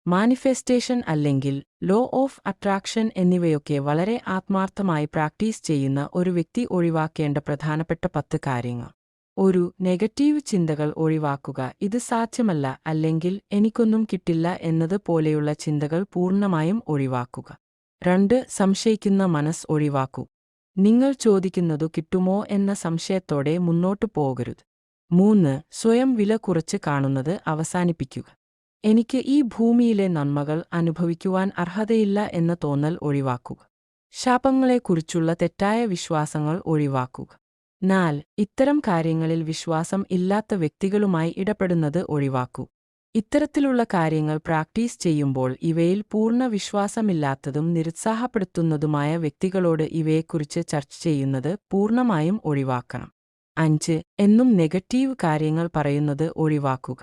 Manifestation അല്ലെങ്കിൽ law of attraction എന്നിവയൊക്കെ വളരെ ആത്മാർത്ഥമായി പ്രാക്ടീസ് ചെയ്യുന്ന ഒരു വ്യക്തി ഒഴിവാക്കേണ്ട പ്രധാനപ്പെട്ട 10 കാര്യങ്ങൾ. ഒരു നെഗറ്റീവ് ചിന്തകൾ ഒഴിവാക്കുക. ഇത് സാധ്യമല്ല അല്ലെങ്കിൽ എനിക്കൊന്നും കിട്ടില്ല എന്നത് പോലെയുള്ള ചിന്തകൾ പൂർണ്ണമായും ഒഴിവാക്കുക. 2. സംശയിക്കുന്ന മനസ്സ് ഒഴിവാക്കൂ. നിങ്ങൾ ചോദിക്കുന്നതു കിട്ടുമോ എന്ന സംശയത്തോടെ മുന്നോട്ടു പോകരുത്. 3. സ്വയം വില കുറച്ച് കാണുന്നത് അവസാനിപ്പിക്കുക. എനിക്ക് ഈ ഭൂമിയിലെ നന്മകൾ അനുഭവിക്കുവാൻ അർഹതയില്ല എന്ന തോന്നൽ ഒഴിവാക്കുക. ശാപങ്ങളെക്കുറിച്ചുള്ള തെറ്റായ വിശ്വാസങ്ങൾ ഒഴിവാക്കുക. 4. ഇത്തരം കാര്യങ്ങളിൽ വിശ്വാസം ഇല്ലാത്ത വ്യക്തികളുമായി ഇടപെടുന്നത് ഒഴിവാക്കൂ. ഇത്തരത്തിലുള്ള കാര്യങ്ങൾ പ്രാക്ടീസ് ചെയ്യുമ്പോൾ ഇവയിൽ പൂർണ്ണ വിശ്വാസമില്ലാത്തതും നിരുത്സാഹപ്പെടുത്തുന്നതുമായ വ്യക്തികളോട് ഇവയെക്കുറിച്ച് ചർച്ച ചെയ്യുന്നത് പൂർണ്ണമായും ഒഴിവാക്കണം. 5. എന്നും നെഗറ്റീവ് കാര്യങ്ങൾ പറയുന്നത് ഒഴിവാക്കുക.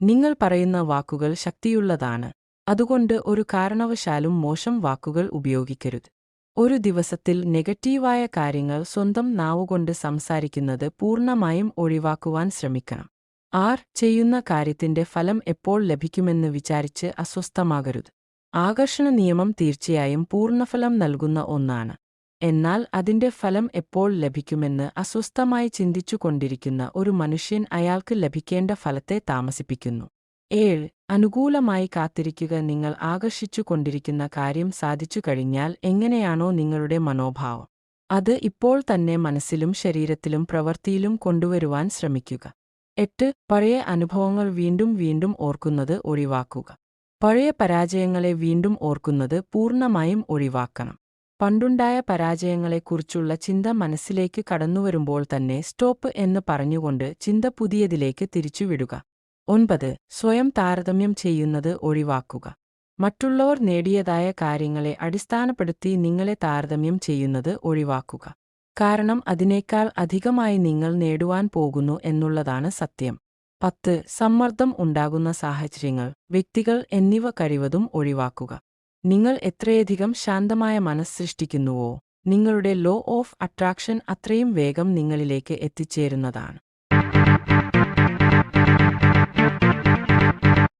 നിങ്ങൾ പറയുന്ന വാക്കുകൾ ശക്തിയുള്ളതാണ്. അതുകൊണ്ട് ഒരു കാരണവശാലും മോശം വാക്കുകൾ ഉപയോഗിക്കരുത്. ഒരു ദിവസത്തിൽ നെഗറ്റീവായ കാര്യങ്ങൾ സ്വന്തം നാവുകൊണ്ട് സംസാരിക്കുന്നത് പൂർണ്ണമായും ഒഴിവാക്കുവാൻ ശ്രമിക്കണം. 6. ചെയ്യുന്ന കാര്യത്തിന്റെ ഫലം എപ്പോൾ ലഭിക്കുമെന്ന് വിചാരിച്ച് അസ്വസ്ഥമാകരുത്. ആകർഷണ നിയമം തീർച്ചയായും പൂർണ്ണഫലം നൽകുന്ന ഒന്നാണ്. എന്നാൽ അതിന്റെ ഫലം എപ്പോൾ ലഭിക്കുമെന്ന് അസ്വസ്ഥമായി ചിന്തിച്ചുകൊണ്ടിരിക്കുന്ന ഒരു മനുഷ്യൻ അയാൾക്ക് ലഭിക്കേണ്ട ഫലത്തെ താമസിപ്പിക്കുന്നു. 7. അനുകൂലമായി കാത്തിരിക്കുക. നിങ്ങൾ ആകർഷിച്ചു കൊണ്ടിരിക്കുന്ന കാര്യം സാധിച്ചു കഴിഞ്ഞാൽ എങ്ങനെയാണോ നിങ്ങളുടെ മനോഭാവം, അത് ഇപ്പോൾ തന്നെ മനസ്സിലും ശരീരത്തിലും പ്രവൃത്തിയിലും കൊണ്ടുവരുവാൻ ശ്രമിക്കുക. 8. പഴയ അനുഭവങ്ങൾ വീണ്ടും വീണ്ടും ഓർക്കുന്നത് ഒഴിവാക്കുക. പഴയ പരാജയങ്ങളെ വീണ്ടും ഓർക്കുന്നത് പൂർണ്ണമായും ഒഴിവാക്കണം. പണ്ടുണ്ടായ പരാജയങ്ങളെക്കുറിച്ചുള്ള ചിന്ത മനസ്സിലേക്ക് കടന്നുവരുമ്പോൾ തന്നെ സ്റ്റോപ്പ് എന്ന് പറഞ്ഞുകൊണ്ട് ചിന്ത പുതിയതിലേക്ക് തിരിച്ചുവിടുക. 9. സ്വയം താരതമ്യം ചെയ്യുന്നത് ഒഴിവാക്കുക. മറ്റുള്ളവർ നേടിയതായ കാര്യങ്ങളെ അടിസ്ഥാനപ്പെടുത്തി നിങ്ങളെ താരതമ്യം ചെയ്യുന്നത് ഒഴിവാക്കുക. കാരണം അതിനേക്കാൾ അധികമായി നിങ്ങൾ നേടുവാൻ പോകുന്നു എന്നുള്ളതാണ് സത്യം. 10. സമ്മർദ്ദം ഉണ്ടാകുന്ന സാഹചര്യങ്ങൾ, വ്യക്തികൾ എന്നിവ കഴിവതും ഒഴിവാക്കുക. നിങ്ങൾ എത്രയധികം ശാന്തമായ മനസ്സ് സൃഷ്ടിക്കുന്നുവോ, നിങ്ങളുടെ ലോ ഓഫ് അട്രാക്ഷൻ അത്രയും വേഗം നിങ്ങളിലേക്ക് എത്തിച്ചേരുന്നതാണ്.